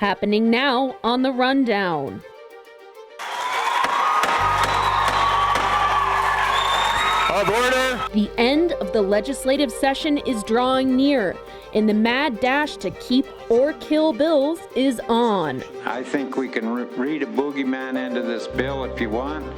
Happening now on The Rundown. Of order. The end of the legislative session is drawing near, and the mad dash to keep or kill bills is on. I think we can read a boogeyman into this bill if you want,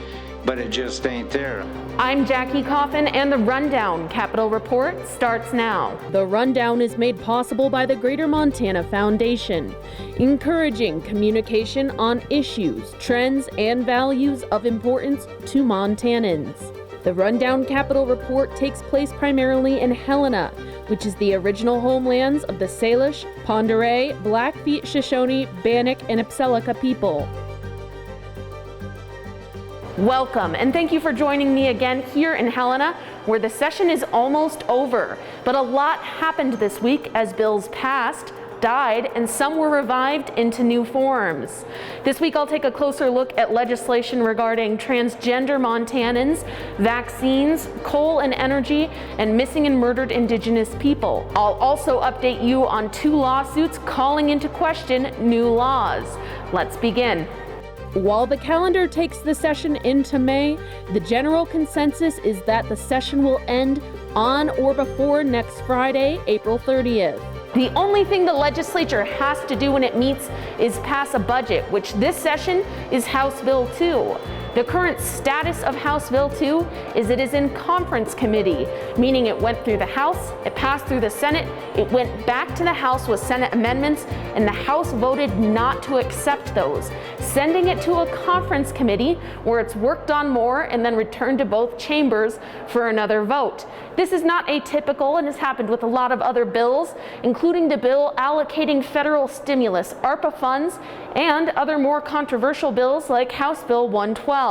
but it just ain't there. I'm Jackie Coffin, and The Rundown Capitol Report starts now. The Rundown is made possible by the Greater Montana Foundation, encouraging communication on issues, trends, and values of importance to Montanans. The Rundown Capitol Report takes place primarily in Helena, which is the original homelands of the Salish, Pend Oreille, Blackfeet, Shoshone, Bannock, and Apselica people. Welcome, and thank you for joining me again here in Helena, where the session is almost over. But a lot happened this week as bills passed, died, and some were revived into new forms. This week I'll take a closer look at legislation regarding transgender Montanans, vaccines, coal and energy, and missing and murdered Indigenous people. I'll also update you on 2 lawsuits calling into question new laws. Let's begin. While the calendar takes the session into May, the general consensus is that the session will end on or before next Friday, April 30th. The only thing the legislature has to do when it meets is pass a budget, which this session is House Bill 2. The current status of House Bill 2 is it is in conference committee, meaning it went through the House, it passed through the Senate, it went back to the House with Senate amendments, and the House voted not to accept those, sending it to a conference committee where it's worked on more and then returned to both chambers for another vote. This is not atypical and has happened with a lot of other bills, including the bill allocating federal stimulus, ARPA funds, and other more controversial bills like House Bill 112.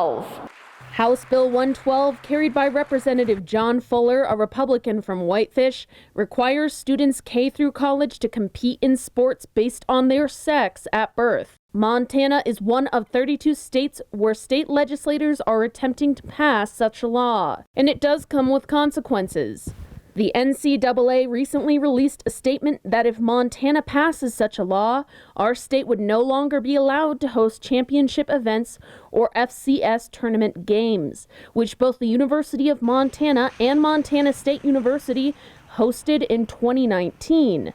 House Bill 112, carried by Representative John Fuller, a Republican from Whitefish, requires students K through college to compete in sports based on their sex at birth. Montana is one of 32 states where state legislators are attempting to pass such a law, and it does come with consequences. The NCAA recently released a statement that if Montana passes such a law, our state would no longer be allowed to host championship events or FCS tournament games, which both the University of Montana and Montana State University hosted in 2019.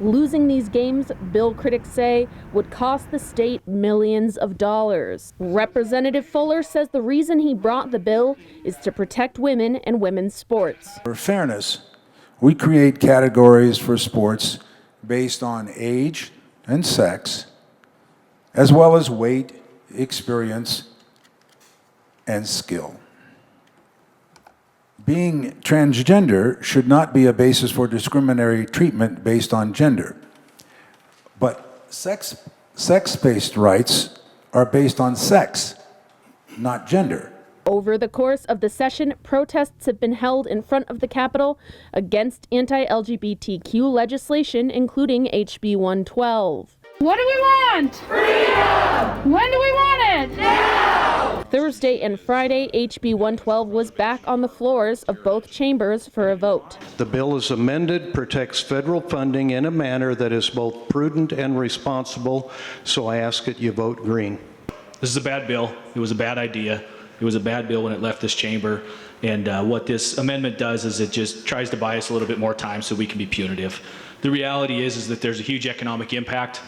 Losing these games, bill critics say, would cost the state millions of dollars. Representative Fuller says the reason he brought the bill is to protect women and women's sports. For fairness, we create categories for sports based on age and sex, as well as weight, experience, and skill. Being transgender should not be a basis for discriminatory treatment based on gender. But sex-based rights are based on sex, not gender. Over the course of the session, protests have been held in front of the Capitol against anti-LGBTQ legislation, including HB 112. What do we want? Freedom! When do we want it? Now! Thursday and Friday, HB 112 was back on the floors of both chambers for a vote. The bill as amended protects federal funding in a manner that is both prudent and responsible, so I ask that you vote green. This is a bad bill. It was a bad idea. It was a bad bill when it left this chamber. And what this amendment does is it just tries to buy us a little bit more time so we can be punitive. The reality is that there's a huge economic impact,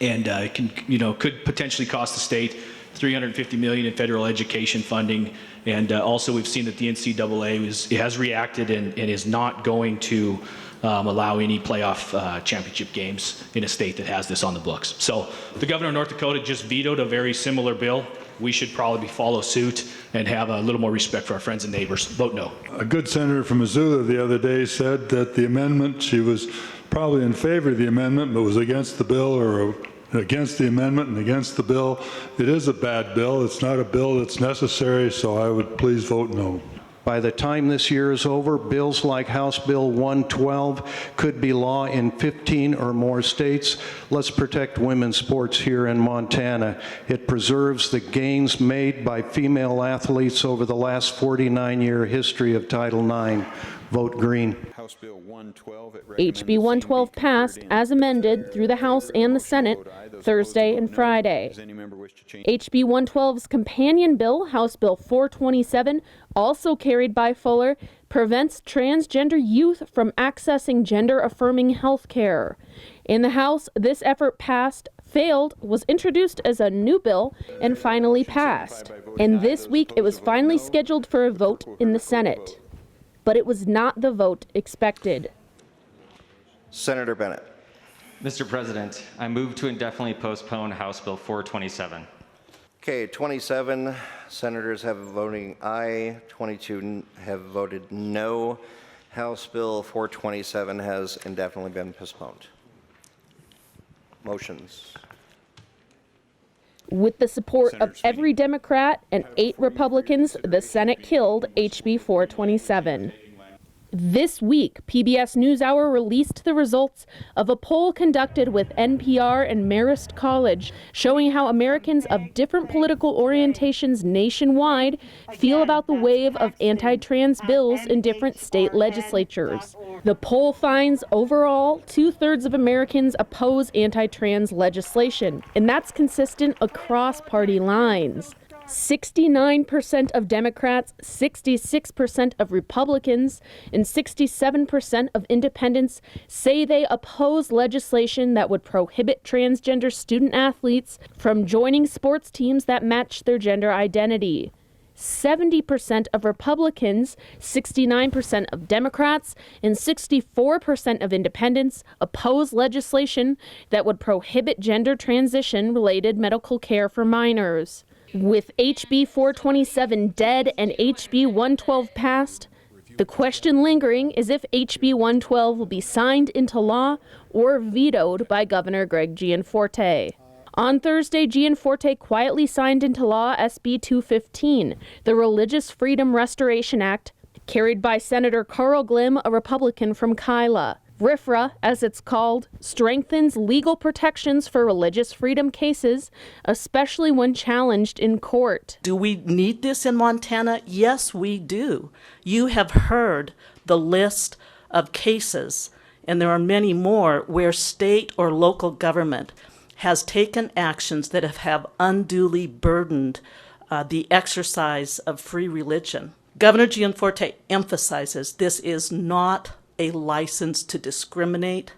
and it can, could potentially cost the state $350 million in federal education funding. And also we've seen that the NCAA has reacted and is not going to allow any playoff championship games in a state that has this on the books. So the governor of North Dakota just vetoed a very similar bill. We should probably follow suit and have a little more respect for our friends and neighbors. Vote no. A good senator from Missoula the other day said that the amendment, she was probably in favor of the amendment, but was against the bill, or against the amendment and against the bill. It is a bad bill. It's not a bill that's necessary, so I would please vote no. By the time this year is over, bills like House Bill 112 could be law in 15 or more states. Let's protect women's sports here in Montana. It preserves the gains made by female athletes over the last 49-year history of Title IX. Vote green. House Bill 112. HB 112 passed as amended through the House and the Senate Thursday and Friday. HB 112's companion bill, House Bill 427, also carried by Fuller, prevents transgender youth from accessing gender-affirming health care. In the House, this effort failed, was introduced as a new bill, and finally passed. And this week, it was finally scheduled for a vote in the Senate. But it was not the vote expected. Senator Bennett. Mr. President, I move to indefinitely postpone House Bill 427. Okay, 27 senators have voting aye, 22 have voted no. House Bill 427 has indefinitely been postponed. Motions. With the support of every Democrat and 8 Republicans, the Senate killed HB 427. This week, PBS NewsHour released the results of a poll conducted with NPR and Marist College, showing how Americans of different political orientations nationwide feel about the wave of anti-trans bills in different state legislatures. The poll finds overall 2/3 of Americans oppose anti-trans legislation, and that's consistent across party lines. 69% of Democrats, 66% of Republicans, and 67% of independents say they oppose legislation that would prohibit transgender student athletes from joining sports teams that match their gender identity. 70% of Republicans, 69% of Democrats, and 64% of independents oppose legislation that would prohibit gender transition-related medical care for minors. With HB 427 dead and HB 112 passed, the question lingering is if HB 112 will be signed into law or vetoed by Governor Greg Gianforte. On Thursday, Gianforte quietly signed into law SB 215, the Religious Freedom Restoration Act, carried by Senator Carl Glimm, a Republican from Kyla. RFRA, as it's called, strengthens legal protections for religious freedom cases, especially when challenged in court. Do we need this in Montana? Yes, we do. You have heard the list of cases, and there are many more, where state or local government has taken actions that have unduly burdened the exercise of free religion. Governor Gianforte emphasizes this is not a license to discriminate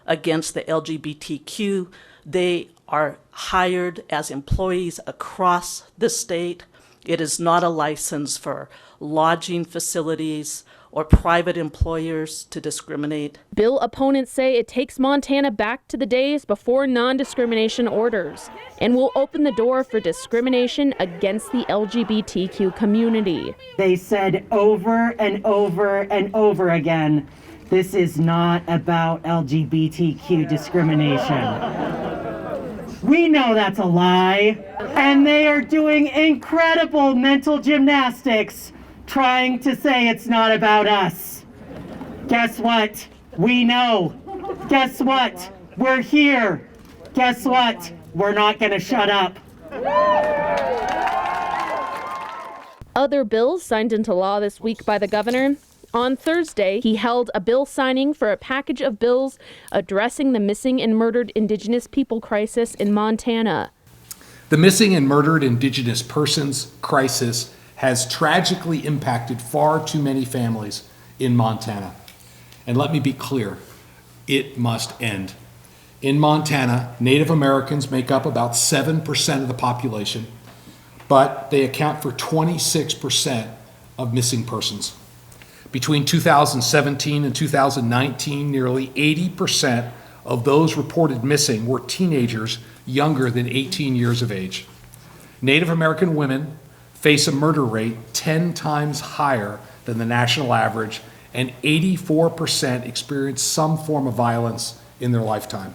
against the LGBTQ. They are hired as employees across the state. It is not a license for lodging facilities or private employers to discriminate. Bill opponents say it takes Montana back to the days before non-discrimination orders and will open the door for discrimination against the LGBTQ community. They said over and over and over again, this is not about LGBTQ discrimination. We know that's a lie, and they are doing incredible mental gymnastics trying to say it's not about us. Guess what? We know. Guess what? We're here. Guess what? We're not going to shut up. Other bills signed into law this week by the governor. On Thursday, he held a bill signing for a package of bills addressing the missing and murdered Indigenous people crisis in Montana. The missing and murdered Indigenous persons crisis has tragically impacted far too many families in Montana. And let me be clear, it must end. In Montana, Native Americans make up about 7% of the population, but they account for 26% of missing persons. Between 2017 and 2019, nearly 80% of those reported missing were teenagers younger than 18 years of age. Native American women face a murder rate 10 times higher than the national average, and 84% experience some form of violence in their lifetime.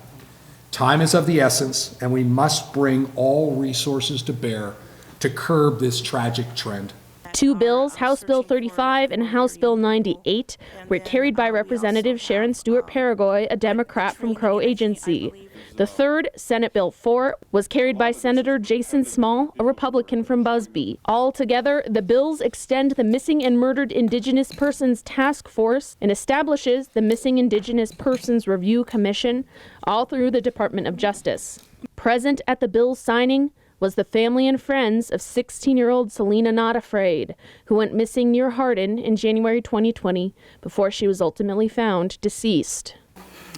Time is of the essence, and we must bring all resources to bear to curb this tragic trend. Two bills, House Bill 35 and House Bill 98, were carried by Representative Sharon Stewart Paragoy, a Democrat from Crow Agency. The third, Senate Bill 4, was carried by Senator Jason Small, a Republican from Busby. Altogether, the bills extend the Missing and Murdered Indigenous Persons Task Force and establishes the Missing Indigenous Persons Review Commission, all through the Department of Justice. Present at the bill's signing was the family and friends of 16-year-old Selena Not Afraid, who went missing near Hardin in January 2020 before she was ultimately found deceased.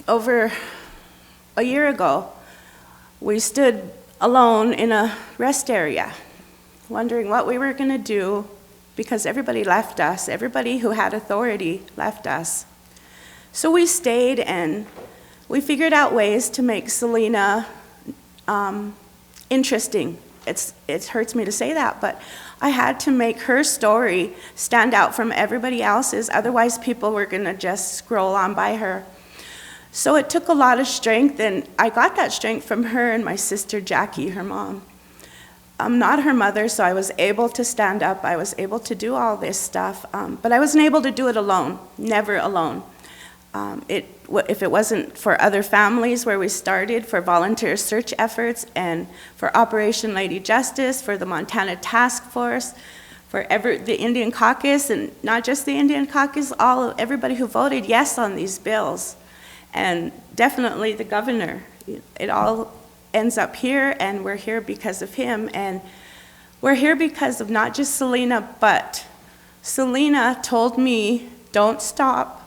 Over a year ago, we stood alone in a rest area, wondering what we were going to do because everybody left us. Everybody who had authority left us. So we stayed and we figured out ways to make Selena interesting. It hurts me to say that, but I had to make her story stand out from everybody else's, otherwise people were going to just scroll on by her. So it took a lot of strength, and I got that strength from her and my sister Jackie, her mom. I'm not her mother, so I was able to stand up, I was able to do all this stuff, but I wasn't able to do it alone, never alone. If it wasn't for other families where we started, for volunteer search efforts, and for Operation Lady Justice, for the Montana Task Force, for the Indian Caucus, and not just the Indian Caucus, everybody who voted yes on these bills, and definitely the governor. It all ends up here, and we're here because of him, and we're here because of not just Selena, but Selena told me, don't stop,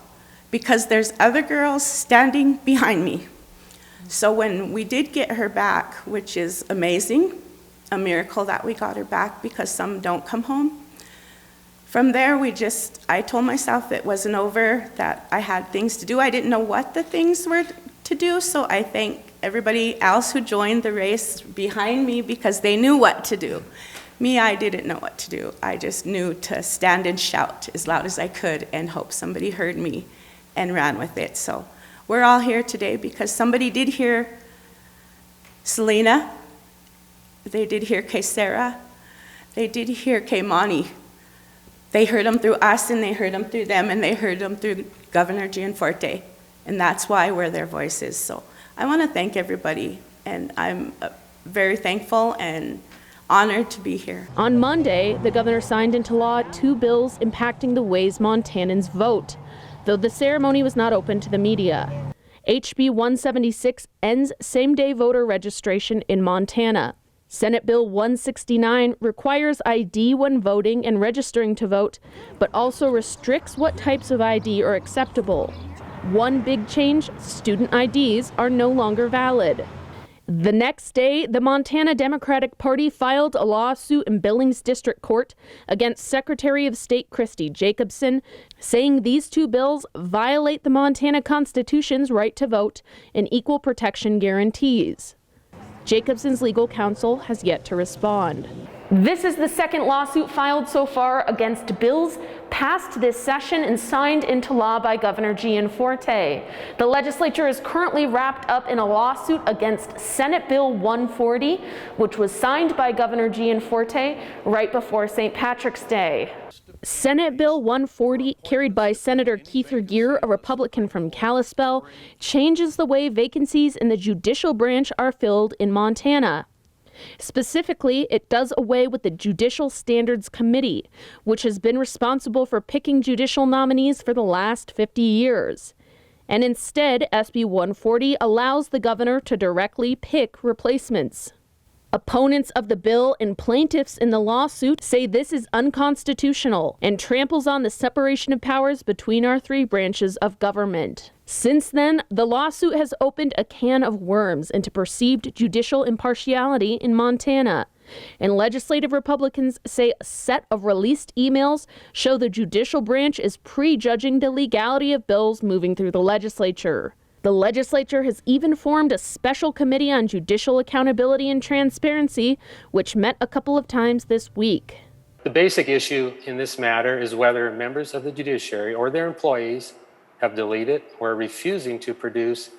because there's other girls standing behind me. So when we did get her back, which is amazing, a miracle that we got her back because some don't come home. From there, I told myself it wasn't over, that I had things to do. I didn't know what the things were to do, so I thank everybody else who joined the race behind me because they knew what to do. Me, I didn't know what to do. I just knew to stand and shout as loud as I could and hope somebody heard me and ran with it. So we're all here today because somebody did hear Selena, they did hear Sarah, they did hear Mani. They heard them through us, and they heard them through them, and they heard them through Governor Gianforte, and that's why we're their voices. So I want to thank everybody, and I'm very thankful and honored to be here. On Monday, the governor signed into law 2 bills impacting the ways Montanans vote, though the ceremony was not open to the media. HB 176 ends same-day voter registration in Montana. Senate Bill 169 requires ID when voting and registering to vote, but also restricts what types of ID are acceptable. One big change, student IDs are no longer valid. The next day, the Montana Democratic Party filed a lawsuit in Billings District Court against Secretary of State Christy Jacobson, saying these 2 bills violate the Montana Constitution's right to vote and equal protection guarantees. Jacobson's legal counsel has yet to respond. This is the second lawsuit filed so far against bills passed this session and signed into law by Governor Gianforte. The legislature is currently wrapped up in a lawsuit against Senate Bill 140, which was signed by Governor Gianforte right before St. Patrick's Day. Senate Bill 140, carried by Senator Keith Regier, a Republican from Kalispell, changes the way vacancies in the judicial branch are filled in Montana. Specifically, it does away with the Judicial Standards Committee, which has been responsible for picking judicial nominees for the last 50 years. And instead, SB 140 allows the governor to directly pick replacements. Opponents of the bill and plaintiffs in the lawsuit say this is unconstitutional and tramples on the separation of powers between our 3 branches of government. Since then, the lawsuit has opened a can of worms into perceived judicial impartiality in Montana. And legislative Republicans say a set of released emails show the judicial branch is prejudging the legality of bills moving through the legislature. The legislature has even formed a special committee on judicial accountability and transparency, which met a couple of times this week. The basic issue in this matter is whether members of the judiciary or their employees have deleted or are refusing to produce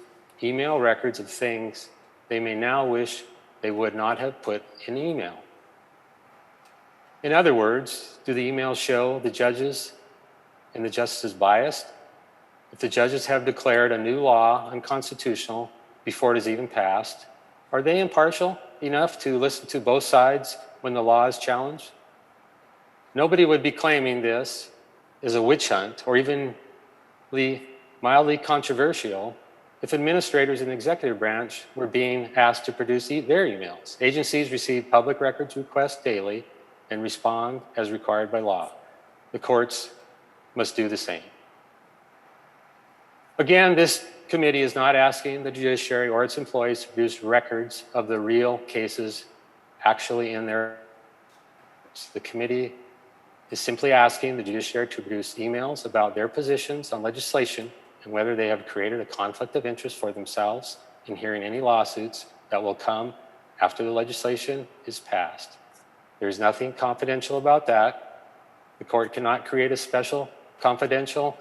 email records of things they may now wish they would not have put in email. In other words, do the emails show the judges and the justices biased? If the judges have declared a new law unconstitutional before it is even passed, are they impartial enough to listen to both sides when the law is challenged? Nobody would be claiming this is a witch hunt or even mildly controversial if administrators in the executive branch were being asked to produce their emails. Agencies receive public records requests daily and respond as required by law. The courts must do the same. Again, this committee is not asking the judiciary or its employees to produce records of the real cases actually in their. The committee is simply asking the judiciary to produce emails about their positions on legislation and whether they have created a conflict of interest for themselves in hearing any lawsuits that will come after the legislation is passed. There's nothing confidential about that. The court cannot create a special confidential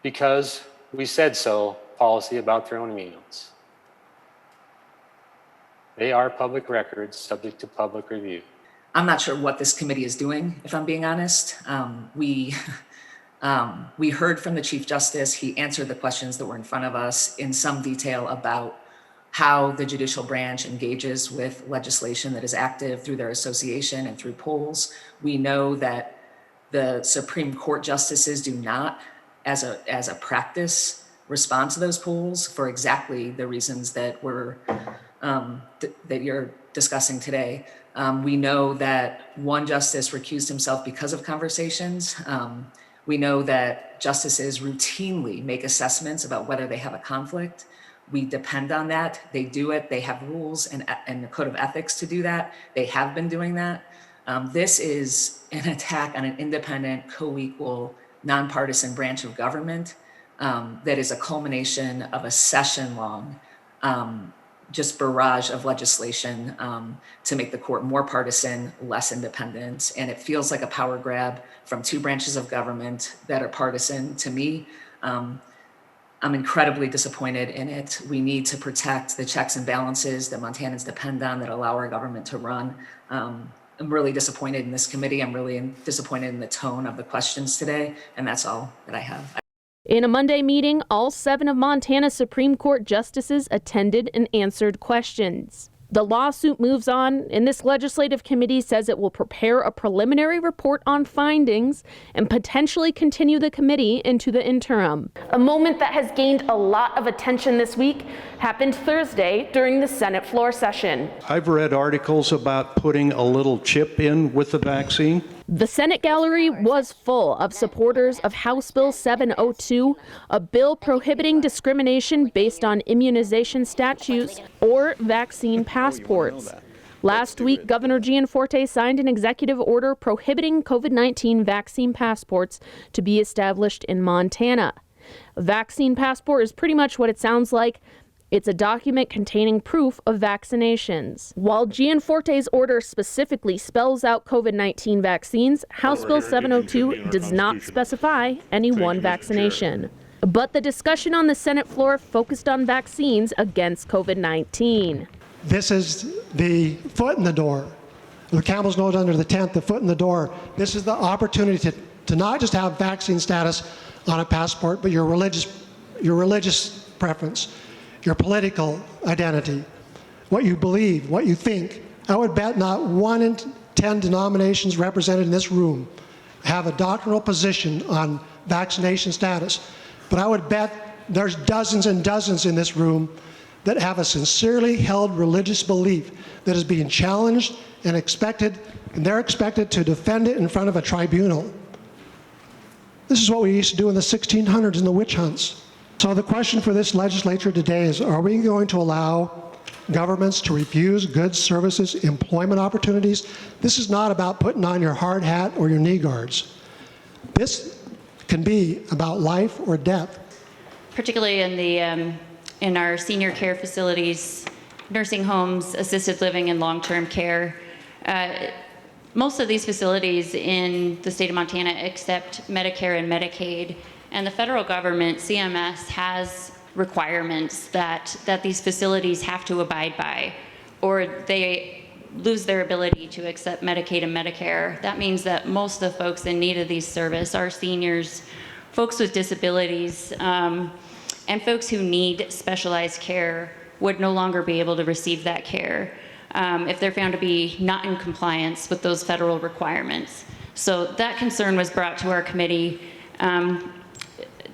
because we said so policy about their own emails. They are public records subject to public review. I'm not sure what this committee is doing, if I'm being honest. We heard from the Chief Justice. He answered the questions that were in front of us in some detail about how the judicial branch engages with legislation that is active through their association and through polls. We know that the Supreme Court justices do not, as a practice, respond to those polls for exactly the reasons that that you're discussing today. We know that one justice recused himself because of conversations. We know that justices routinely make assessments about whether they have a conflict. We depend on that. They do it. They have rules and a code of ethics to do that. They have been doing that. This is an attack on an independent, co-equal, nonpartisan branch of government that is a culmination of a session-long just barrage of legislation to make the court more partisan, less independent. And it feels like a power grab from two branches of government that are partisan. To me, I'm incredibly disappointed in it. We need to protect the checks and balances that Montanans depend on that allow our government to run. I'm really disappointed in this committee. I'm really disappointed in the tone of the questions today. And that's all that I have. In a Monday meeting, all 7 of Montana's Supreme Court justices attended and answered questions. The lawsuit moves on, and this legislative committee says it will prepare a preliminary report on findings and potentially continue the committee into the interim. A moment that has gained a lot of attention this week happened Thursday during the Senate floor session. I've read articles about putting a little chip in with the vaccine. The Senate gallery was full of supporters of House Bill 702, a bill prohibiting discrimination based on immunization statutes or vaccine passports. Last week, Governor Gianforte signed an executive order prohibiting COVID-19 vaccine passports to be established in Montana. A vaccine passport is pretty much what it sounds like. It's a document containing proof of vaccinations. While Gianforte's order specifically spells out COVID-19 vaccines, House Bill 702 does not specify any one vaccination. But the discussion on the Senate floor focused on vaccines against COVID-19. This is the foot in the door. The camel's nose under the tent, the foot in the door. This is the opportunity to not just have vaccine status on a passport, but your religious preference, your political identity, what you believe, what you think. I would bet not 1 in 10 denominations represented in this room have a doctrinal position on vaccination status. But I would bet there's dozens and dozens in this room that have a sincerely held religious belief that is being challenged and they're expected to defend it in front of a tribunal. This is what we used to do in the 1600s in the witch hunts. So the question for this legislature today is, are we going to allow governments to refuse goods, services, employment opportunities? This is not about putting on your hard hat or your knee guards. This can be about life or death. Particularly in our senior care facilities, nursing homes, assisted living, and long-term care. Most of these facilities in the state of Montana accept Medicare and Medicaid, and the federal government, CMS, has requirements that these facilities have to abide by, or they lose their ability to accept Medicaid and Medicare. That means that most of the folks in need of these services are seniors, folks with disabilities, and folks who need specialized care would no longer be able to receive that care if they're found to be not in compliance with those federal requirements. So that concern was brought to our committee.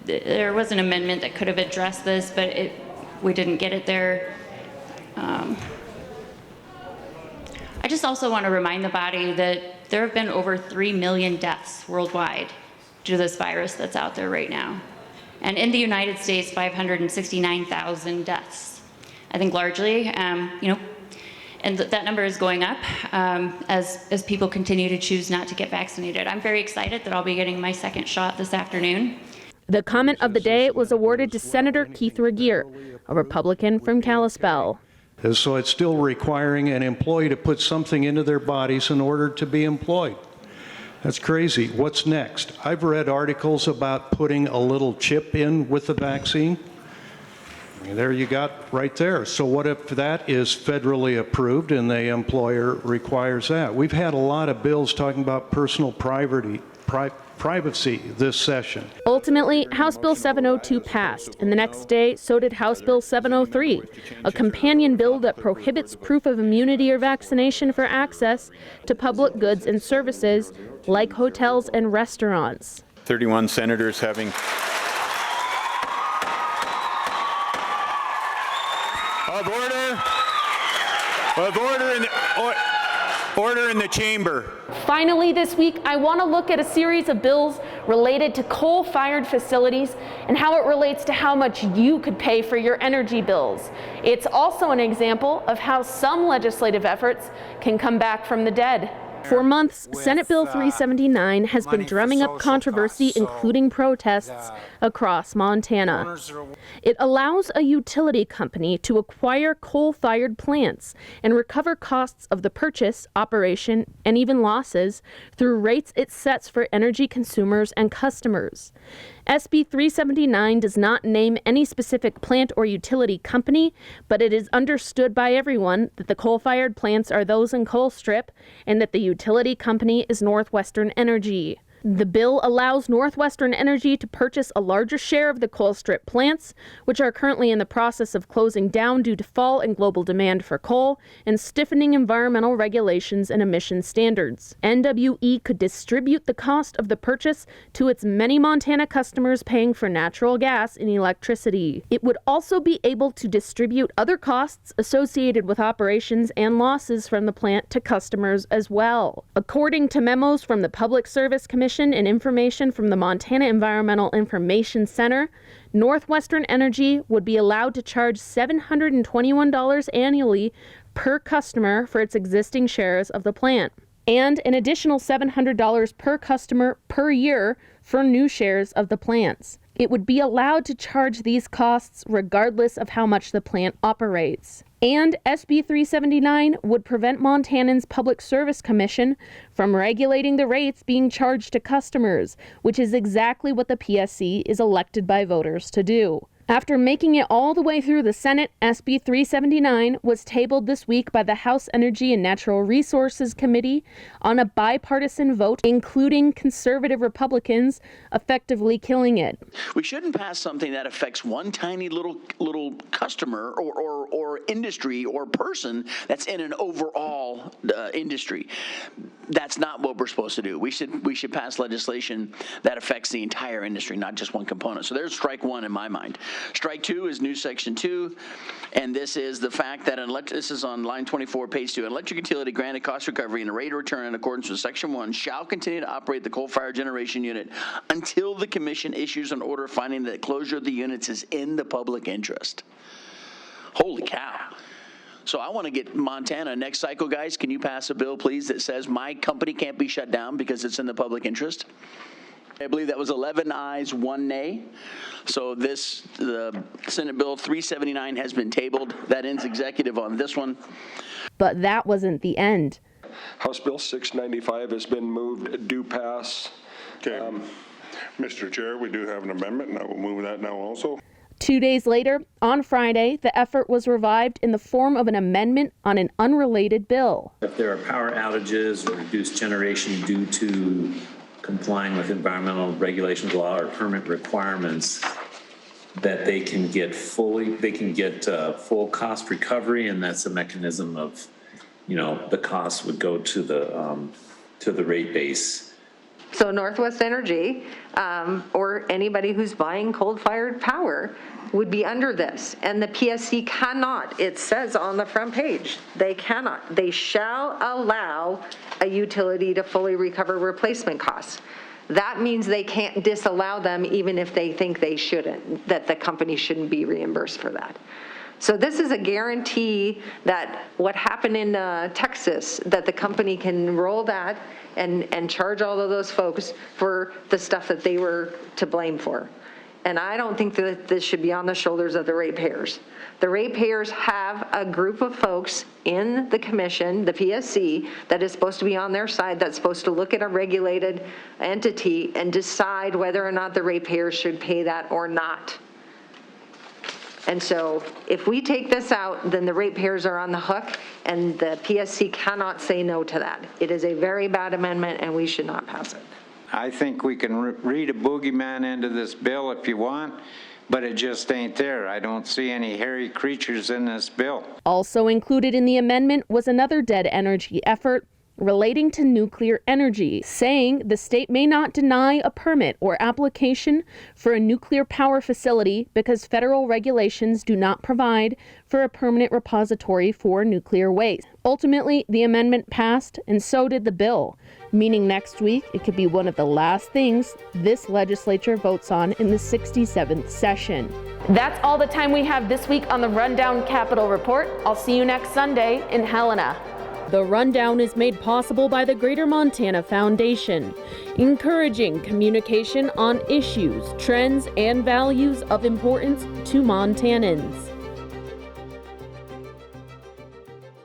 There was an amendment that could have addressed this, but we didn't get it there. I just also want to remind the body that there have been over 3 million deaths worldwide due to this virus that's out there right now. And in the United States, 569,000 deaths. I think largely, and that number is going up as people continue to choose not to get vaccinated. I'm very excited that I'll be getting my second shot this afternoon. The comment of the day was awarded to Senator Keith Regier, a Republican from Kalispell. And so it's still requiring an employee to put something into their bodies in order to be employed. That's crazy. What's next? I've read articles about putting a little chip in with the vaccine. There you got right there. So what if that is federally approved and the employer requires that? We've had a lot of bills talking about personal privacy this session. Ultimately, House Bill 702 passed, and the next day, so did House Bill 703, a companion bill that prohibits proof of immunity or vaccination for access to public goods and services like hotels and restaurants. 31 senators having order in the chamber. Finally this week, I want to look at a series of bills related to coal-fired facilities and how it relates to how much you could pay for your energy bills. It's also an example of how some legislative efforts can come back from the dead. For months, Senate Bill 379 has been drumming up controversy, including protests across Montana. It allows a utility company to acquire coal-fired plants and recover costs of the purchase, operation, and even losses through rates it sets for energy consumers and customers. SB 379 does not name any specific plant or utility company, but it is understood by everyone that the coal-fired plants are those in Colstrip and that the utility company is Northwestern Energy. The bill allows Northwestern Energy to purchase a larger share of the Colstrip plants, which are currently in the process of closing down due to fall in global demand for coal and stiffening environmental regulations and emission standards. NWE could distribute the cost of the purchase to its many Montana customers paying for natural gas and electricity. It would also be able to distribute other costs associated with operations and losses from the plant to customers as well. According to memos from the Public Service Commission and information from the Montana Environmental Information Center, Northwestern Energy would be allowed to charge $721 annually per customer for its existing shares of the plant, and an additional $700 per customer per year for new shares of the plants. It would be allowed to charge these costs regardless of how much the plant operates. And SB 379 would prevent Montanans Public Service Commission from regulating the rates being charged to customers, which is exactly what the PSC is elected by voters to do. After making it all the way through the Senate, SB 379 was tabled this week by the House Energy and Natural Resources Committee on a bipartisan vote, including conservative Republicans, effectively killing it. We shouldn't pass something that affects one tiny little customer or industry or person that's in an overall industry. That's not what we're supposed to do. We should pass legislation that affects the entire industry, not just one component. So there's strike one in my mind. Strike two is new section 2, and this is the fact that this is on line 24, page 2. An electric utility granted cost recovery and a rate of return in accordance with section 1 shall continue to operate the coal-fired generation unit until the commission issues an order finding that closure of the units is in the public interest. Holy cow. So I want to get Montana next cycle, guys. Can you pass a bill, please, that says my company can't be shut down because it's in the public interest? I believe that was 11 ayes, 1 nay. So the Senate Bill 379 has been tabled. That ends executive on this one. But that wasn't the end. House Bill 695 has been moved, do pass. Okay. Mr. Chair, we do have an amendment, and I will move that now also. 2 days later, on Friday, the effort was revived in the form of an amendment on an unrelated bill. If there are power outages or reduced generation due to complying with environmental regulations law or permit requirements, that they can get full cost recovery, and that's a mechanism of, the cost would go to the rate base. So Northwest Energy, or anybody who's buying coal-fired power, would be under this. And the PSC cannot, it says on the front page, they cannot. They shall allow a utility to fully recover replacement costs. That means they can't disallow them even if they think they shouldn't, that the company shouldn't be reimbursed for that. So this is a guarantee that what happened in Texas, that the company can roll that and charge all of those folks for the stuff that they were to blame for. And I don't think that this should be on the shoulders of the ratepayers. The ratepayers have a group of folks in the commission, the PSC, that is supposed to be on their side, that's supposed to look at a regulated entity and decide whether or not the ratepayers should pay that or not. And so if we take this out, then the ratepayers are on the hook, and the PSC cannot say no to that. It is a very bad amendment, and we should not pass it. I think we can read a boogeyman into this bill if you want, but it just ain't there. I don't see any hairy creatures in this bill. Also included in the amendment was another dead energy effort relating to nuclear energy, saying the state may not deny a permit or application for a nuclear power facility because federal regulations do not provide for a permanent repository for nuclear waste. Ultimately, the amendment passed, and so did the bill, meaning next week it could be one of the last things this legislature votes on in the 67th session. That's all the time we have this week on the Rundown Capitol Report. I'll see you next Sunday in Helena. The Rundown is made possible by the Greater Montana Foundation, encouraging communication on issues, trends, and values of importance to Montanans.